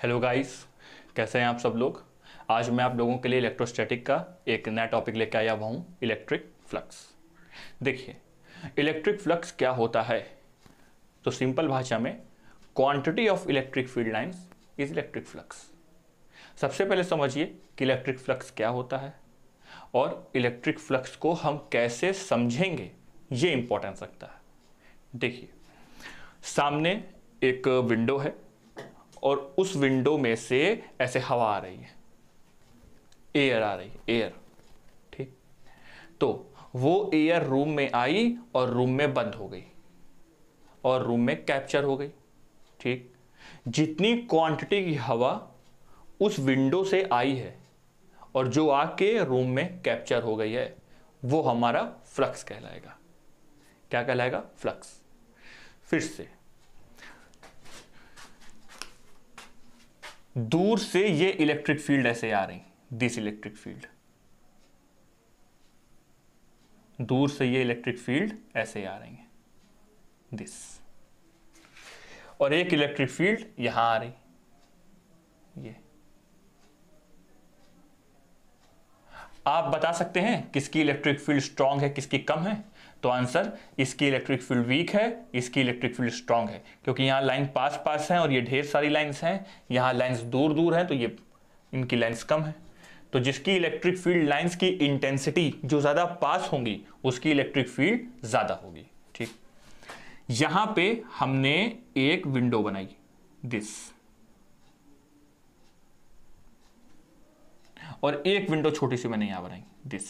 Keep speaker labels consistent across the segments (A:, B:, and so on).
A: Hello guys, कैसे हैं आप सब लोग। आज मैं आप लोगों के लिए इलेक्ट्रोस्टैटिक का एक नया टॉपिक लेकर आया हुआ हूँ, इलेक्ट्रिक फ्लक्स। देखिए, इलेक्ट्रिक फ्लक्स क्या होता है। तो सिंपल भाषा में, quantity of electric field lines is electric flux. सबसे पहले समझिए कि इलेक्ट्रिक फ्लक्स क्या होता है और इलेक्ट्रिक फ्लक्स को हम कैसे समझेंगे, ये इंपॉर्टेंस रखता है। देखिए, सामने एक विंडो है और उस विंडो में से ऐसे हवा आ रही है, एयर आ रही है, एयर। ठीक, तो वो एयर रूम में आई और रूम में बंद हो गई और रूम में कैप्चर हो गई। ठीक, जितनी क्वांटिटी की हवा उस विंडो से आई है और जो आके रूम में कैप्चर हो गई है, वो हमारा फ्लक्स कहलाएगा। क्या कहलाएगा? फ्लक्स। फिर से, दूर से ये इलेक्ट्रिक फील्ड ऐसे आ रही, दिस इलेक्ट्रिक फील्ड, दूर से ये इलेक्ट्रिक फील्ड ऐसे आ रही है, दिस। और एक इलेक्ट्रिक फील्ड यहां आ रही, ये। आप बता सकते हैं किसकी इलेक्ट्रिक फील्ड स्ट्रांग है, किसकी कम है? तो आंसर, इसकी इलेक्ट्रिक फील्ड वीक है, इसकी इलेक्ट्रिक फील्ड स्ट्रांग है, क्योंकि यहां लाइन पास पास है और ये ढेर सारी लाइंस हैं। यहां लाइंस दूर दूर हैं, तो ये इनकी लाइंस कम है। तो जिसकी इलेक्ट्रिक फील्ड लाइंस की इंटेंसिटी जो ज्यादा पास होंगी, उसकी इलेक्ट्रिक फील्ड ज्यादा होगी। ठीक, यहां पे हमने एक विंडो बनाई, दिस, और एक विंडो छोटी सी मैंने यहां बनाई, दिस।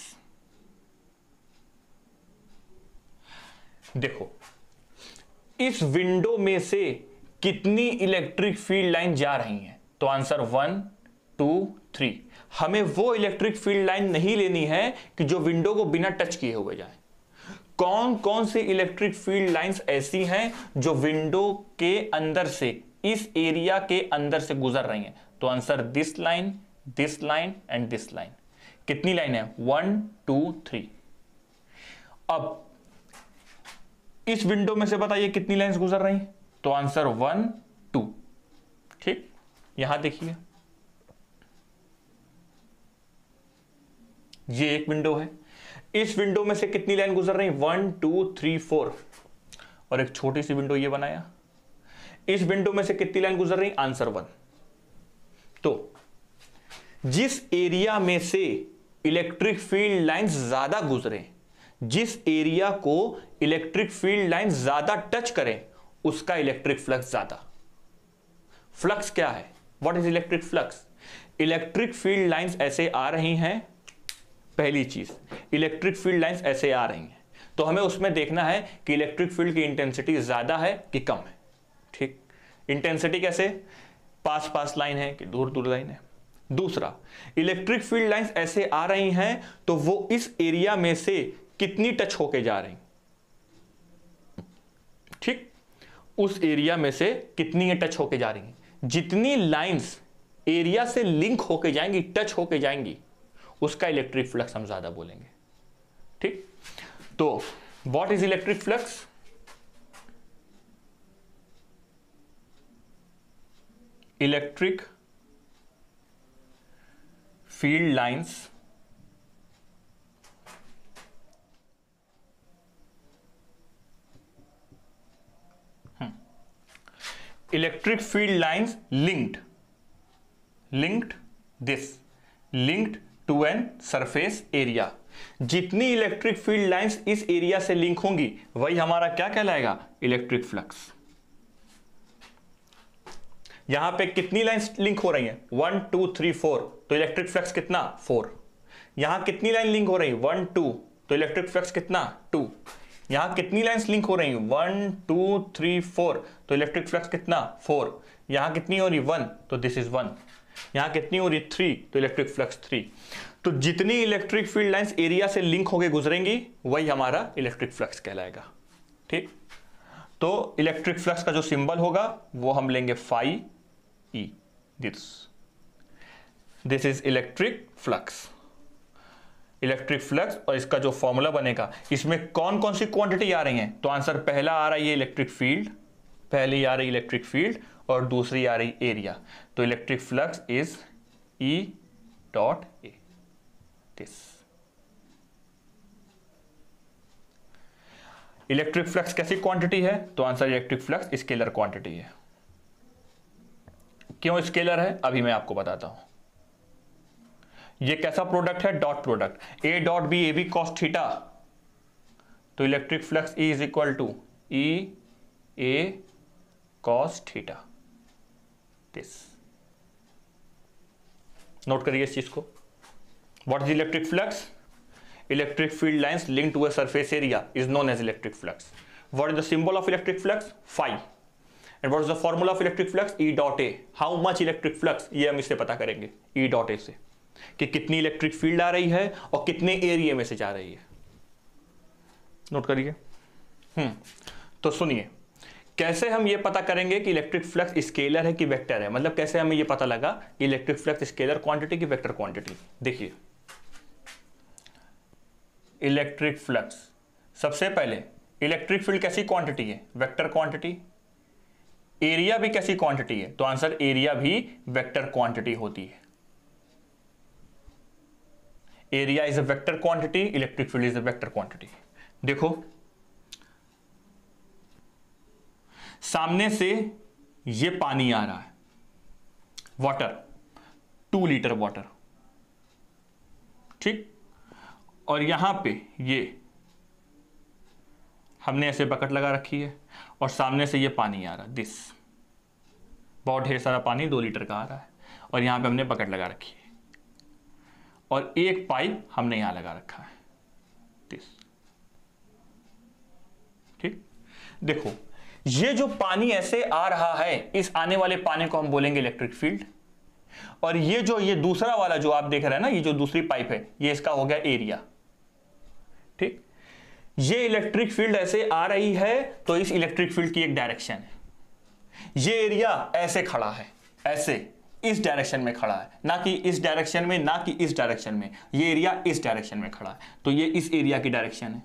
A: देखो, इस विंडो में से कितनी इलेक्ट्रिक फील्ड लाइन जा रही हैं? तो आंसर 1 2 3। हमें वो इलेक्ट्रिक फील्ड लाइन नहीं लेनी है कि जो विंडो को बिना टच किए हुए जाए। कौन कौन सी इलेक्ट्रिक फील्ड लाइंस ऐसी हैं जो विंडो के अंदर से, इस एरिया के अंदर से गुजर रही हैं? तो answer this line and this line. कितनी लाइन है? 1 2 3। अब इस विंडो में से बताइए कितनी लाइंस गुजर रही? तो आंसर 1 2। ठीक, यहां देखिए, ये एक विंडो है, इस विंडो में से कितनी लाइन गुजर रही? 1 2 3 4। और एक छोटी सी विंडो ये बनाया, इस विंडो में से कितनी लाइन गुजर रही? आंसर 1। तो जिस एरिया में से इलेक्ट्रिक फील्ड लाइंस ज्यादा गुजरे, जिस एरिया को इलेक्ट्रिक फील्ड लाइन ज्यादा टच करें, उसका इलेक्ट्रिक फ्लक्स ज्यादा। फ्लक्स क्या है? What is electric flux? Electric field lines ऐसे आ रही हैं, पहली चीज, इलेक्ट्रिक फील्ड लाइंस ऐसे आ रही हैं, तो हमें उसमें देखना है कि इलेक्ट्रिक फील्ड की इंटेंसिटी ज्यादा है कि कम है। ठीक, इंटेंसिटी कैसे? पास पास लाइन है कि दूर दूर लाइन है। दूसरा, इलेक्ट्रिक फील्ड लाइंस ऐसे आ रही हैं, तो वो इस एरिया में से कितनी टच होके जा रही? ठीक, उस एरिया में से कितनी टच होके जा रही हैं? जितनी लाइंस एरिया से लिंक होके जाएंगी, टच होके जाएंगी, उसका इलेक्ट्रिक फ्लक्स हम ज्यादा बोलेंगे। ठीक, तो what is electric flux? Electric field lines electric field lines linked to an surface area. जितनी इलेक्ट्रिक फील्ड लाइंस इस एरिया से लिंक होंगी, वही हमारा क्या कहलाएगा? Electric flux. यहां पे कितनी लाइंस लिंक हो रही हैं? 1 2 3 4, तो इलेक्ट्रिक फ्लक्स कितना? 4। यहां कितनी लाइन लिंक हो रही? 1 2, तो इलेक्ट्रिक फ्लक्स कितना? 2। यहां कितनी लाइंस लिंक हो रही? 1 2 3 4, तो इलेक्ट्रिक फ्लक्स कितना? 4। यहां कितनी हो रही? 1, तो दिस इज 1। यहां कितनी हो रही? 3, तो इलेक्ट्रिक फ्लक्स 3। तो जितनी इलेक्ट्रिक फील्ड लाइंस एरिया से लिंक होकर गुजरेंगी, वही हमारा इलेक्ट्रिक फ्लक्स कहलाएगा। ठीक, तो इलेक्ट्रिक फ्लक्स का जो सिंबल होगा वो हम लेंगे phi e, this is electric flux. Electric flux और इसका जो फॉर्मूला बनेगा, इसमें कौन कौन सी क्वांटिटी आ रही है? तो आंसर पहला आ रहा है ये इलेक्ट्रिक फील्ड, पहली आ रही इलेक्ट्रिक फील्ड और दूसरी आ रही एरिया, तो electric flux is E dot A this. Electric flux कैसी क्वांटिटी है? तो answer electric flux scalar quantity है। क्यों स्केलर है अभी मैं आपको बताता हूं। ये कैसा प्रोडक्ट है? Dot product, a dot b a b cos theta, तो electric flux E is equal to E A cos theta this. Note करिए इस चीज को। What is electric flux? Electric field lines linked to a surface area is known as electric flux. What is the symbol of electric flux? Phi. And what is the formula of electric flux? E dot A. How much electric flux, ये हम इससे पता करेंगे ई dot ए से, कि कितनी electric field आ रही है और कितने एरिया में से जा रही है। नोट करिए। तो सुनिए, कैसे हम ये पता करेंगे कि इलेक्ट्रिक फ्लक्स स्केलर है कि वेक्टर है, मतलब कैसे हमें ये पता लगा कि इलेक्ट्रिक फ्लक्स स्केलर क्वांटिटी की वेक्टर क्वांटिटी। देखिए इलेक्ट्रिक फ्लक्स, सबसे पहले इलेक्ट्रिक फील्ड कैसी क्वांटिटी है? Vector quantity. एरिया भी कैसी क्वांटिटी है? तो आंसर एरिया भी वेक्टर क्वांटिटी होती है। Area is a vector quantity, electric field is a vector quantity. देखो सामने से ये पानी आ रहा है, वाटर, 2 लीटर वाटर, ठीक, और यहां पे ये हमने ऐसे बकेट लगा रखी है और सामने से ये पानी आ रहा है, दिस, बहुत ढेर सारा पानी 2 लीटर का आ रहा है और यहां पे हमने बकेट लगा रखी है और एक पाइप हमने यहां लगा रखा है, दिस, ठीक। देखो ये जो पानी ऐसे आ रहा है, इस आने वाले पानी को हम बोलेंगे इलेक्ट्रिक फील्ड, और ये दूसरा वाला जो आप देख रहे हैं ना, ये जो दूसरी पाइप है, ये इसका हो गया एरिया, ठीक। ये इलेक्ट्रिक फील्ड ऐसे आ रही है तो इस इलेक्ट्रिक फील्ड की एक डायरेक्शन है। ये एरिया ऐसे खड़ा है, ऐसे इस डायरेक्शन में खड़ा है, ना कि इस डायरेक्शन में, ना कि इस डायरेक्शन में, ये एरिया इस डायरेक्शन में खड़ा है, तो ये इस एरिया की डायरेक्शन है,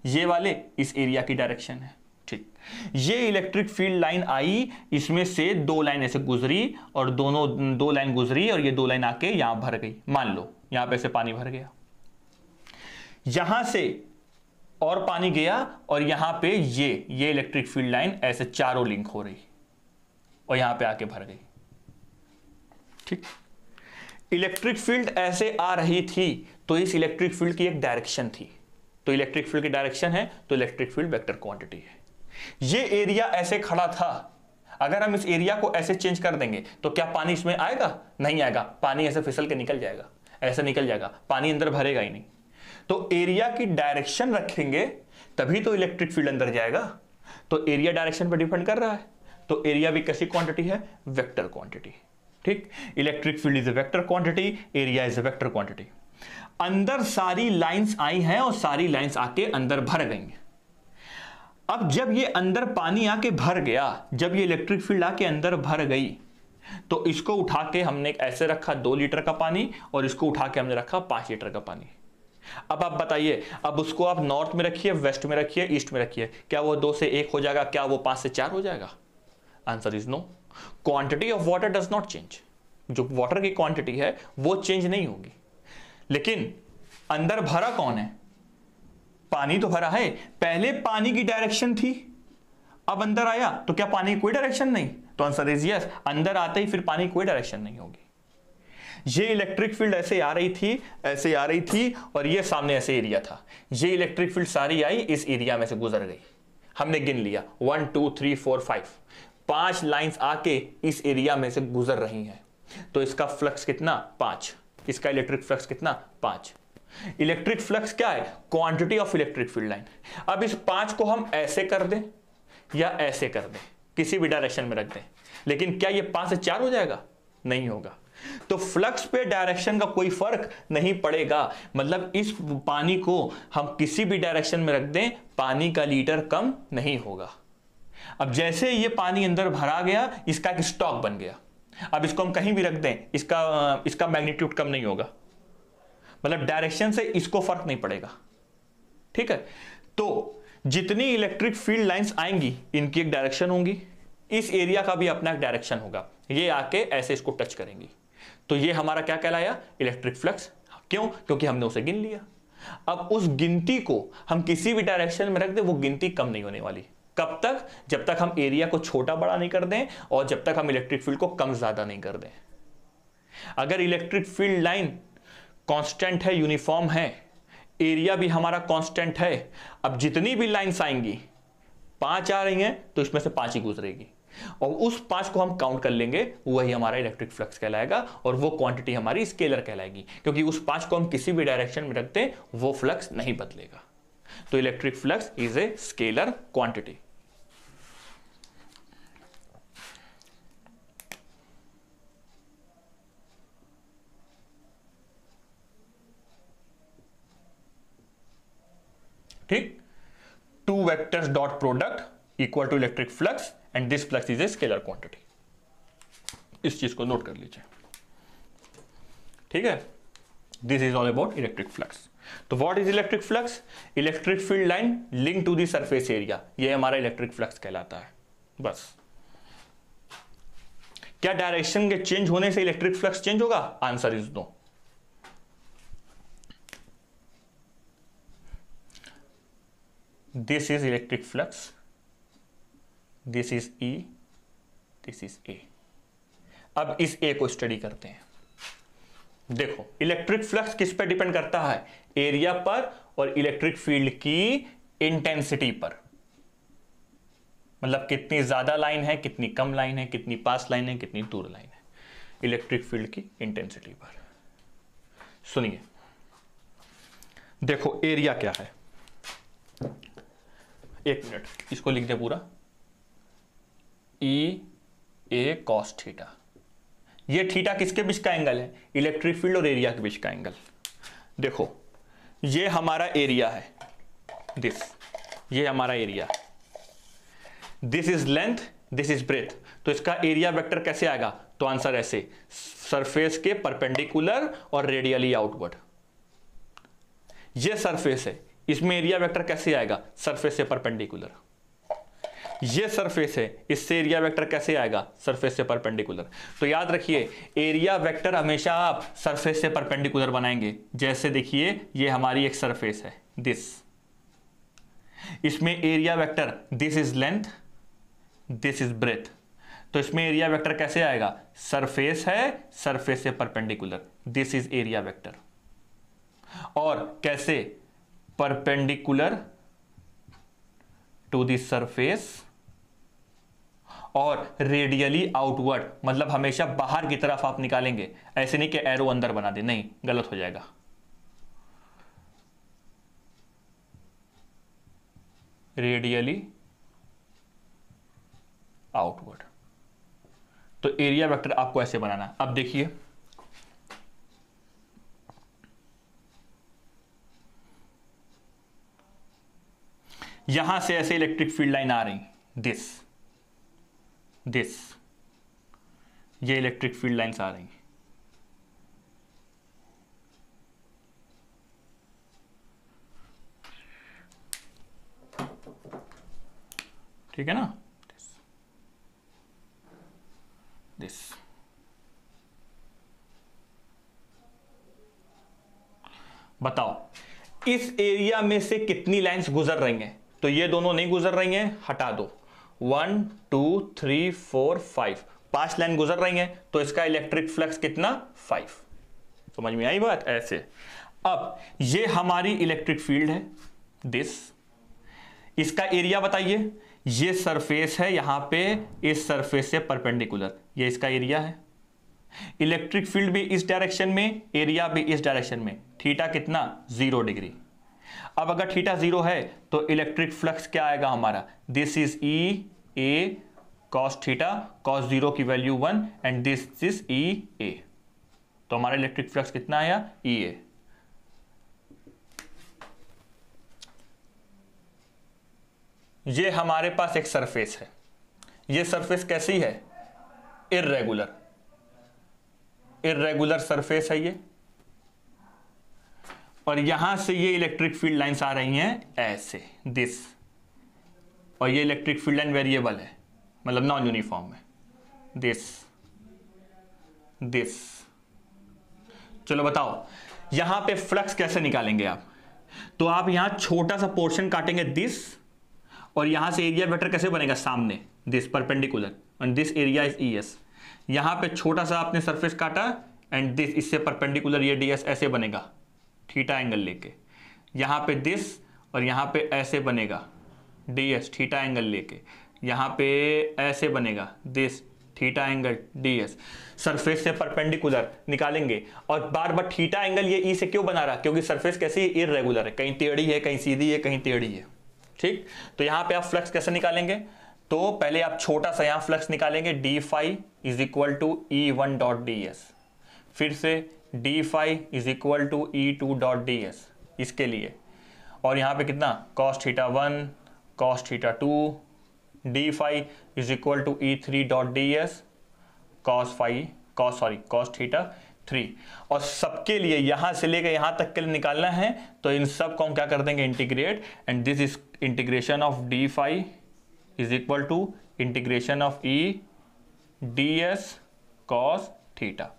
A: ये वाले इस एरिया की डायरेक्शन है, ठीक। ये इलेक्ट्रिक फील्ड लाइन आई, इसमें से 2 लाइन ऐसे गुजरी और दोनों 2 लाइन गुजरी और ये 2 लाइन आके यहां भर गई। मान लो यहां पे से पानी भर गया, यहां से और पानी गया और यहां पे ये इलेक्ट्रिक फील्ड लाइन ऐसे चारों लिंक हो रही और यहां पे आके भर गई, ठीक। इलेक्ट्रिक फील्ड ऐसे आ रही थी तो इस इलेक्ट्रिक फील्ड की एक डायरेक्शन थी, तो इलेक्ट्रिक फील्ड की डायरेक्शन है तो इलेक्ट्रिक फील्ड वेक्टर क्वांटिटी है। ये एरिया ऐसे खड़ा था, अगर हम इस एरिया को ऐसे चेंज कर देंगे तो क्या पानी इसमें आएगा? नहीं आएगा, पानी ऐसे फिसल के निकल जाएगा, ऐसे निकल जाएगा, पानी अंदर भरेगा ही नहीं। तो एरिया की डायरेक्शन रखेंगे तभी तो इलेक्ट्रिक फील्ड अंदर जाएगा, तो एरिया डायरेक्शन पर डिपेंड कर रहा है, तो एरिया भी कैसी क्वांटिटी है? वेक्टर क्वांटिटी, ठीक। Electric field is a vector quantity, area is a vector quantity. अंदर सारी लाइंस आई हैं और सारी लाइंस आके अंदर भर गई। अब जब ये अंदर पानी आके भर गया, जब ये इलेक्ट्रिक फील्ड आके अंदर भर गई, तो इसको उठा के हमने ऐसे रखा 2 लीटर का पानी और इसको उठा के हमने रखा 5 लीटर का पानी। अब आप बताइए, अब उसको आप नॉर्थ में रखिए, वेस्ट में रखिए, ईस्ट में रखिए, क्या वो 2 से 1 हो जाएगा? क्या वो 5 से 4 हो जाएगा? Answer is no. Quantity of water does not change. जो वाटर की क्वांटिटी है वो चेंज नहीं होगी, लेकिन अंदर भरा कौन है? पानी तो भरा है। पहले पानी की डायरेक्शन थी, अब अंदर आया तो क्या पानी की कोई डायरेक्शन नहीं? तो आंसर इज यस, अंदर आते ही फिर पानी की कोई डायरेक्शन नहीं होगी। ये इलेक्ट्रिक फील्ड ऐसे आ रही थी, ऐसे आ रही थी और ये सामने ऐसे एरिया था। ये इलेक्ट्रिक फील्ड सारी आई, इस एरिया में से गुजर गई। हमने गिन लिया 1 2 3 4 5 लाइंस आके इस एरिया में से गुजर रही हैं, तो इसका फ्लक्स कितना? 5। इसका इलेक्ट्रिक फ्लक्स कितना? 5। इलेक्ट्रिक फ्लक्स क्या है? Quantity of electric field line. अब इस 5 को हम ऐसे कर दें या ऐसे कर दें, किसी भी डायरेक्शन में रख दें, लेकिन क्या ये 5 से 4 हो जाएगा? नहीं होगा। तो फ्लक्स पे डायरेक्शन का कोई फर्क नहीं पड़ेगा, मतलब इस पानी को हम किसी भी डायरेक्शन में रख दें, पानी का लीटर कम नहीं होगा। अब जैसे ये पानी अंदर भरा गया, इसका एक स्टॉक बन गया। अब इसको हम कहीं भी रख दें, इसका मैग्नीट्यूड कम नहीं होगा, मतलब डायरेक्शन से इसको फर्क नहीं पड़ेगा, ठीक है। तो जितनी इलेक्ट्रिक फील्ड लाइंस आएंगी, इनकी एक डायरेक्शन होंगी, इस एरिया का भी अपना एक डायरेक्शन होगा, ये आके ऐसे इसको टच करेंगी, तो ये हमारा क्या कहलाया, इलेक्ट्रिक फ्लक्स। क्यों? क्योंकि हमने उसे गिन लिया। अब उस गिनती को हम किसी भी डायरेक्शन में रख दें, वो गिनती कम नहीं होने वाली। कब तक? जब तक हम एरिया को छोटा बड़ा नहीं कर दें और जब तक हम इलेक्ट्रिक फील्ड को कम ज्यादा नहीं कर दें। अगर इलेक्ट्रिक फील्ड लाइन कांस्टेंट है, यूनिफॉर्म है, एरिया भी हमारा कांस्टेंट है, अब जितनी भी लाइंस आएंगी, 5 आ रही हैं तो इसमें से 5 ही गुजरेगी, और उस 5 को हम काउंट कर लेंगे, वही हमारा इलेक्ट्रिक फ्लक्स कहलाएगा, और वो क्वांटिटी हमारी स्केलर कहलाएगी, क्योंकि उस 5 को हम किसी भी डायरेक्शन में रखते हैं वो फ्लक्स नहीं बदलेगा। तो electric flux is a scalar quantity. ठीक, 2 vectors dot product equal to electric flux and this flux is a scalar quantity। इस चीज को नोट कर लीजिए, ठीक है। This is all about electric flux. तो what is electric flux? Electric field line link to the surface area, ये हमारा इलेक्ट्रिक फ्लक्स कहलाता है। बस। क्या डायरेक्शन के चेंज होने से इलेक्ट्रिक फ्लक्स चेंज होगा? Answer is no. This is electric flux, this is E, this is A। अब इस A को स्टडी करते हैं। देखो, इलेक्ट्रिक फ्लक्स किस पे डिपेंड करता है? एरिया पर और इलेक्ट्रिक फील्ड की इंटेंसिटी पर। मतलब कितनी ज्यादा लाइन है, कितनी कम लाइन है, कितनी पास लाइन है, कितनी दूर लाइन है, इलेक्ट्रिक फील्ड की इंटेंसिटी पर। सुनिए, देखो एरिया क्या है, एक मिनट, इसको लिख दे पूरा, ई ए कॉस थीटा। ये थीटा किसके बीच का एंगल है? इलेक्ट्रिक फील्ड और एरिया के बीच का एंगल। देखो, ये हमारा एरिया है, दिस, ये हमारा area, this is length, this is breadth. तो इसका एरिया वेक्टर कैसे आएगा? तो आंसर ऐसे, सरफेस के परपेंडिकुलर और रेडियली आउटवर्ड। ये सरफेस है, इसमें एरिया वेक्टर कैसे आएगा? सरफेस से परपेंडिकुलर। ये सरफेस है, इससे एरिया वेक्टर कैसे आएगा? सरफेस से परपेंडिकुलर। तो याद रखिए, एरिया वेक्टर हमेशा आप सरफेस से परपेंडिकुलर बनाएंगे। जैसे देखिए, ये हमारी एक सरफेस है, दिस, इसमें area vector, this is length, this is breadth, तो इसमें एरिया वेक्टर कैसे आएगा? सरफेस है, सरफेस से perpendicular, this is area vector. और कैसे? परपेंडिकुलर टू द सरफेस और रेडियली आउटवर्ड, मतलब हमेशा बाहर की तरफ आप निकालेंगे, ऐसे नहीं कि एरो अंदर बना दे, नहीं, गलत हो जाएगा। Radially outward. तो एरिया वेक्टर आपको ऐसे बनाना। अब देखिए, यहां से ऐसे इलेक्ट्रिक फील्ड लाइन आ रही, दिस, ये इलेक्ट्रिक फील्ड लाइन्स आ रही, ठीक है ना, दिस। बताओ, इस एरिया में से कितनी लाइंस गुजर रही हैं? तो ये दोनों नहीं गुजर रही हैं, हटा दो। 1 2 3 4 5, 5 लाइन गुजर रही हैं, तो इसका इलेक्ट्रिक फ्लक्स कितना? 5। समझ में आई बात? ऐसे। अब ये हमारी इलेक्ट्रिक फील्ड है, दिस, इसका एरिया बताइए। ये सरफेस है यहां पे, इस सरफेस से परपेंडिकुलर, ये इसका एरिया है। इलेक्ट्रिक फील्ड भी इस डायरेक्शन में, एरिया भी इस डायरेक्शन में, थीटा कितना? 0 डिग्री। अब अगर थीटा 0 है तो इलेक्ट्रिक फ्लक्स क्या आएगा हमारा? This is E A cos theta, cos 0 की वैल्यू 1 एंड दिस इज ई ए। तो हमारा इलेक्ट्रिक फ्लक्स कितना आया? ई ए। ये हमारे पास एक सरफेस है, ये सरफेस कैसी है? इर्रेगुलर, इर्रेगुलर सरफेस है ये, और यहां से ये इलेक्ट्रिक फील्ड लाइंस आ रही हैं ऐसे, दिस, और ये इलेक्ट्रिक फील्ड लाइन वेरिएबल है, मतलब नॉन यूनिफॉर्म है, दिस। चलो बताओ यहां पे फ्लक्स कैसे निकालेंगे आप? तो आप यहां छोटा सा पोर्शन काटेंगे दिस, और यहां से एरिया वेक्टर कैसे बनेगा? सामने this perpendicular, and this area is ES। यहां पे छोटा सा आपने सरफेस काटा एंड दिस, इससे परपेंडिकुलर ये DS ऐसे बनेगा थीटा एंगल लेके। यहां पे दिस और यहां पे ऐसे बनेगा DS थीटा एंगल लेके। यहां पे ऐसे बनेगा this theta angle DS। Surface से परपेंडिकुलर निकालेंगे, और बार बार थीटा एंगल ये E से क्यों बना रहा? क्योंकि सरफेस कैसी इर्रेगुलर है, कहीं टेढ़ी है, कहीं सीधी है, कहीं टेढ़ी है। ठीक, तो यहां पे आप फ्लक्स कैसे निकालेंगे? तो पहले आप छोटा सा यहां फ्लक्स निकालेंगे, d phi is equal to E1 dot DS। फिर से d phi is equal to E2 dot DS इसके लिए, और यहां पे कितना? cos theta 1 cos theta 2, d phi is equal to E3 dot DS cos theta 3। और सबके लिए यहां से लेकर यहां तक के लिए निकालना है, तो इन सब को हम क्या कर देंगे? Integrate, and this is integration of d phi is equal to integration of E DS cos theta.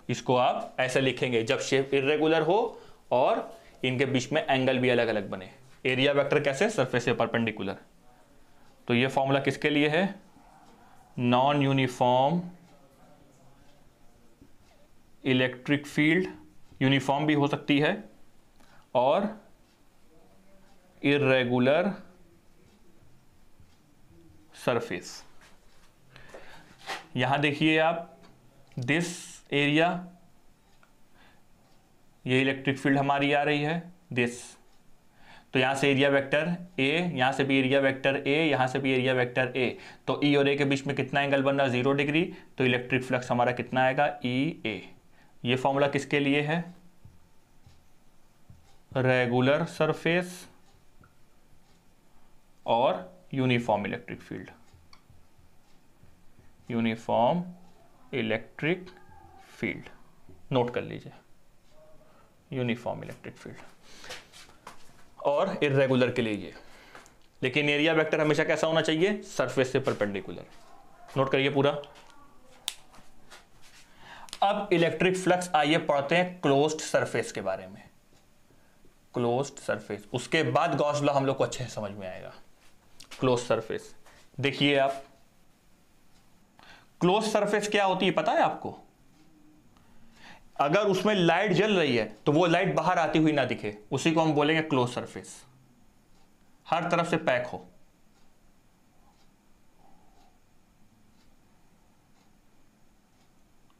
A: इसको आप ऐसे लिखेंगे जब शेप इर्रेगुलर हो और इनके बीच में एंगल भी अलग अलग बने। एरिया वेक्टर कैसे? सरफेस से परपेंडिकुलर। तो ये फॉर्मूला किसके लिए है? Non uniform electric field, uniform भी हो सकती है, और इर्रेगुलर सरफेस। यहां देखिए आप, दिस एरिया, ये इलेक्ट्रिक फील्ड हमारी आ रही है दिस, तो यहां से एरिया वेक्टर A, यहां से भी एरिया वेक्टर A, यहां से भी एरिया वेक्टर A, तो E और A के बीच में कितना एंगल बन रहा है? 0 डिग्री। तो इलेक्ट्रिक फ्लक्स हमारा कितना आएगा? EA। ये फॉर्मूला किसके लिए है? रेगुलर सरफेस और uniform electric field, uniform electric field, note कर लीजिए, यूनिफॉर्म इलेक्ट्रिक फील्ड। और इर्रेगुलर के लिए ये, लेकिन एरिया वेक्टर हमेशा कैसा होना चाहिए? सरफेस से परपेंडिकुलर। नोट करिए पूरा। अब इलेक्ट्रिक फ्लक्स, आइए पढ़ते हैं क्लोज्ड सरफेस के बारे में। क्लोज्ड सरफेस, उसके बाद गॉस लॉ हम लोग को अच्छे से समझ में आएगा। क्लोज्ड सरफेस देखिए आप, क्लोज्ड सरफेस क्या होती है पता है आपको? अगर उसमें लाइट जल रही है तो वो लाइट बाहर आती हुई ना दिखे, उसी को हम बोलेंगे क्लोज सरफेस। हर तरफ से पैक हो।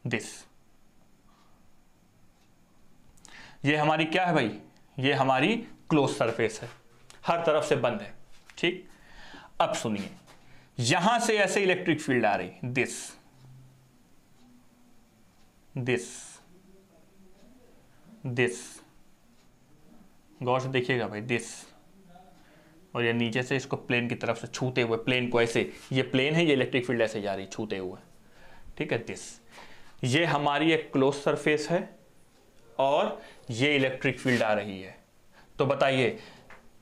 A: दिस, ये हमारी क्या है भाई? ये हमारी क्लोज सरफेस है, हर तरफ से बंद है। ठीक, अब सुनिए, यहां से ऐसे इलेक्ट्रिक फील्ड आ रही, दिस गौर से देखिएगा भाई, दिस, और ये नीचे से इसको प्लेन की तरफ से छूते हुए, प्लेन को ऐसे, ये प्लेन है, ये इलेक्ट्रिक फील्ड ऐसे जा रही छूते हुए। ठीक है, दिस, ये हमारी एक क्लोज सरफेस है और ये इलेक्ट्रिक फील्ड आ रही है। तो बताइए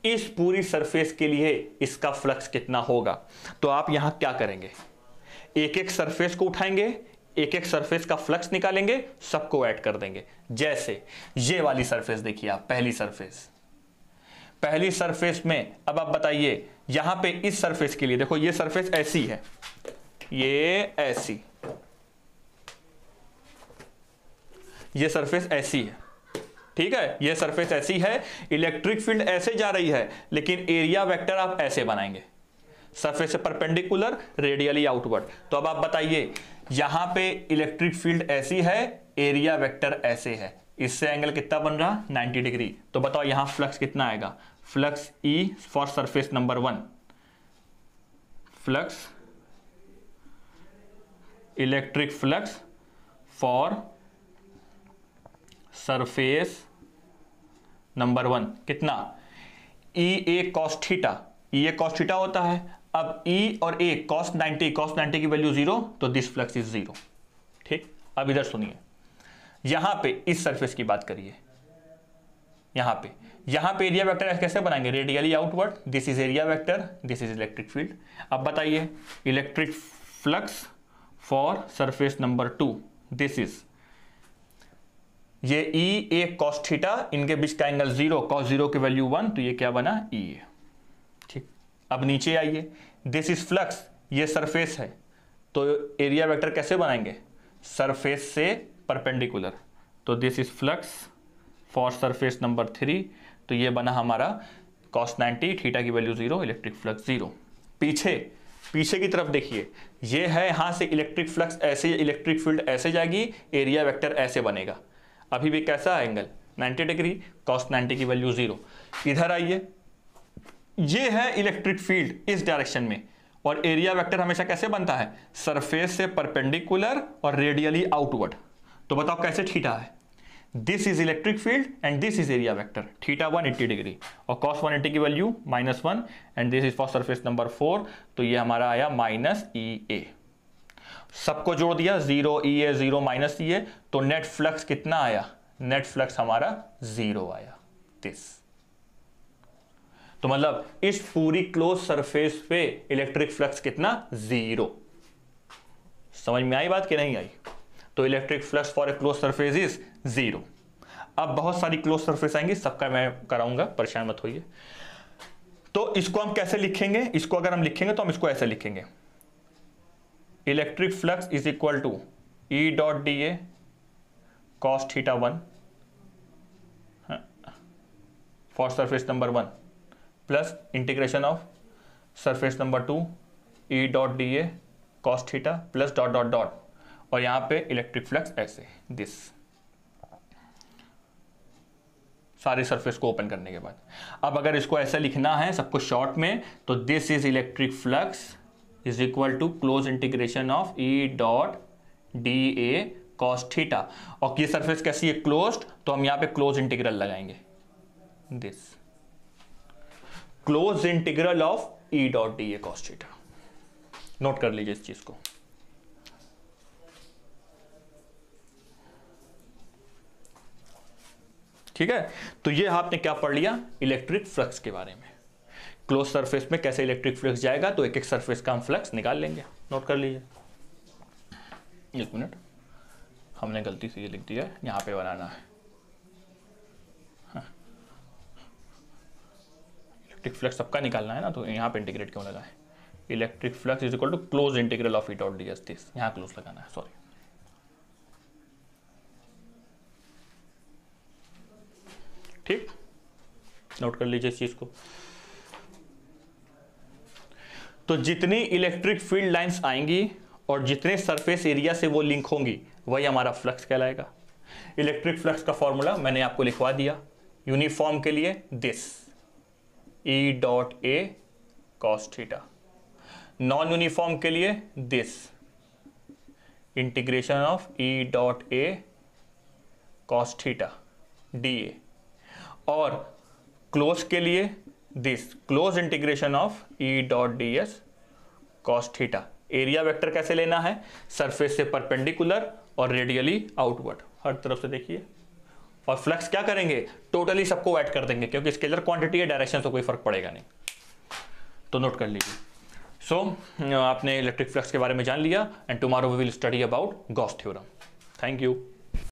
A: इस पूरी सरफेस के लिए इसका फ्लक्स कितना होगा? तो आप यहां क्या करेंगे? एक एक सरफेस को उठाएंगे, एक एक सरफेस का फ्लक्स निकालेंगे, सबको ऐड कर देंगे। जैसे ये वाली सरफेस देखिए आप, पहली सरफेस में, अब आप बताइए यहां पे इस सरफेस के लिए, देखो ये सरफेस ऐसी है, ये ऐसी, ये सरफेस ऐसी है। ठीक है, ये सरफेस ऐसी है, इलेक्ट्रिक फील्ड ऐसे जा रही है, लेकिन एरिया वेक्टर आप ऐसे बनाएंगे, सरफेस से परपेंडिकुलर, रेडियली आउटवर्ड। तो अब आप बताइए यहां पे इलेक्ट्रिक फील्ड ऐसी है, एरिया वेक्टर ऐसे है, इससे एंगल कितना बन रहा? 90 डिग्री। तो बताओ यहां फ्लक्स कितना आएगा? Flux E for surface number 1, flux, electric flux for surface number 1 कितना? EA cos theta, EA cos theta होता है। अब E और A cos 90 की वैल्यू 0, तो दिस फ्लक्स इज 0। ठीक, अब इधर सुनिए, यहां पे इस सरफेस की बात करिए, यहां पे यहां पे एरिया वेक्टर कैसे बनाएंगे, radially outward, this is area vector, this is electric field. अब बताइए electric flux for surface number 2, this is ये ई ए कॉस थीटा, इनके बीच का एंगल 0, कॉस 0 की वैल्यू 1, तो ये क्या बना ई ए। ठीक, अब नीचे आइए, दिस इज फ्लक्स, ये सरफेस है, तो एरिया वेक्टर कैसे बनाएंगे, सरफेस से परपेंडिकुलर, तो this is flux for surface number 3, तो ये बना हमारा cos 90, थीटा की वैल्यू 0, इलेक्ट्रिक फ्लक्स 0। पीछे की तरफ देखिए, ये है यहां से इलेक्ट्रिक फ्लक्स ऐसे, इलेक्ट्रिक फील्ड ऐसे जाएगी, एरिया वेक्टर ऐसे बनेगा। अभी भी कैसा एंगल 90 डिग्री, cos 90 की वैल्यू 0। इधर आइए, ये है इलेक्ट्रिक फील्ड इस डायरेक्शन में, और एरिया वेक्टर हमेशा कैसे बनता है, सरफेस से परपेंडिकुलर और रेडियली आउटवर्ड। तो बताओ कैसे थीटा है, this is electric field and this is area vector, theta 180 degree और cos 180 की value -1 and this is for surface number 4, तो ये हमारा आया -EA। सबको जोड़ दिया, 0 EA 0 -EA, तो नेट फ्लक्स कितना आया, नेट फ्लक्स हमारा 0 आया, दिस। तो मतलब इस पूरी क्लोज सरफेस पे इलेक्ट्रिक फ्लक्स कितना, 0। समझ में आई बात कि नहीं आई? तो electric flux for a close surface is 0। अब बहुत सारी क्लोज सरफेस आएंगी, सबका मैं कराऊंगा, परेशान मत होइए। तो इसको हम कैसे लिखेंगे, इसको अगर हम लिखेंगे तो हम इसको ऐसे लिखेंगे, electric flux is equal to E dot D A cos theta 1 for surface number 1 plus integration of surface number 2 E dot D A cos theta plus dot dot dot, और यहां पे इलेक्ट्रिक फ्लक्स ऐसे, this, सारी surface को open करने के बाद। अब अगर इसको ऐसा लिखना है सबको शॉर्ट में, तो this is electric flux is equal to close integration of E dot D A cos theta, और ये सरफेस कैसी है, क्लोज्ड, तो हम यहां पे क्लोज इंटीग्रल लगाएंगे, this close integral of E dot D A cos theta. Note कर लीजिए इस चीज को। ठीक है, तो ये आपने क्या पढ़ लिया, इलेक्ट्रिक फ्लक्स के बारे में, क्लोज सरफेस में कैसे इलेक्ट्रिक फ्लक्स जाएगा, तो एक एक सरफेस का हम फ्लक्स निकाल लेंगे। नोट कर लीजिए, एक मिनट, हमने गलती से ये लिख दिया, यहां पे बनाना है। इलेक्ट्रिक फ्लक्स सबका निकालना है ना, तो यहां पे इंटीग्रेट क्यों लगा है, electric flux is equal to close integral of E dot D S, this, यहां क्लोज लगाना है, सॉरी। ठीक, नोट कर लीजिए इस चीज को। तो जितनी इलेक्ट्रिक फील्ड लाइंस आएंगी और जितने सरफेस एरिया से वो लिंक होंगी, वही हमारा फ्लक्स कहलाएगा। इलेक्ट्रिक फ्लक्स का फॉर्मूला मैंने आपको लिखवा दिया। यूनिफॉर्म के लिए this E dot A cos theta, non uniform के लिए this integration of E dot A cos theta D A, और क्लोज के लिए this close integration of E dot D S cos theta. Area vector कैसे लेना है, surface से perpendicular और रेडियली आउटवर्ड, हर तरफ से देखिए। और फ्लक्स क्या करेंगे, टोटली सबको ऐड कर देंगे, क्योंकि स्केलर क्वांटिटी है, डायरेक्शन से कोई फर्क पड़ेगा नहीं। तो नोट कर लीजिए। सो आपने इलेक्ट्रिक फ्लक्स के बारे में जान लिया, and tomorrow we will study about Gauss theorem. Thank you.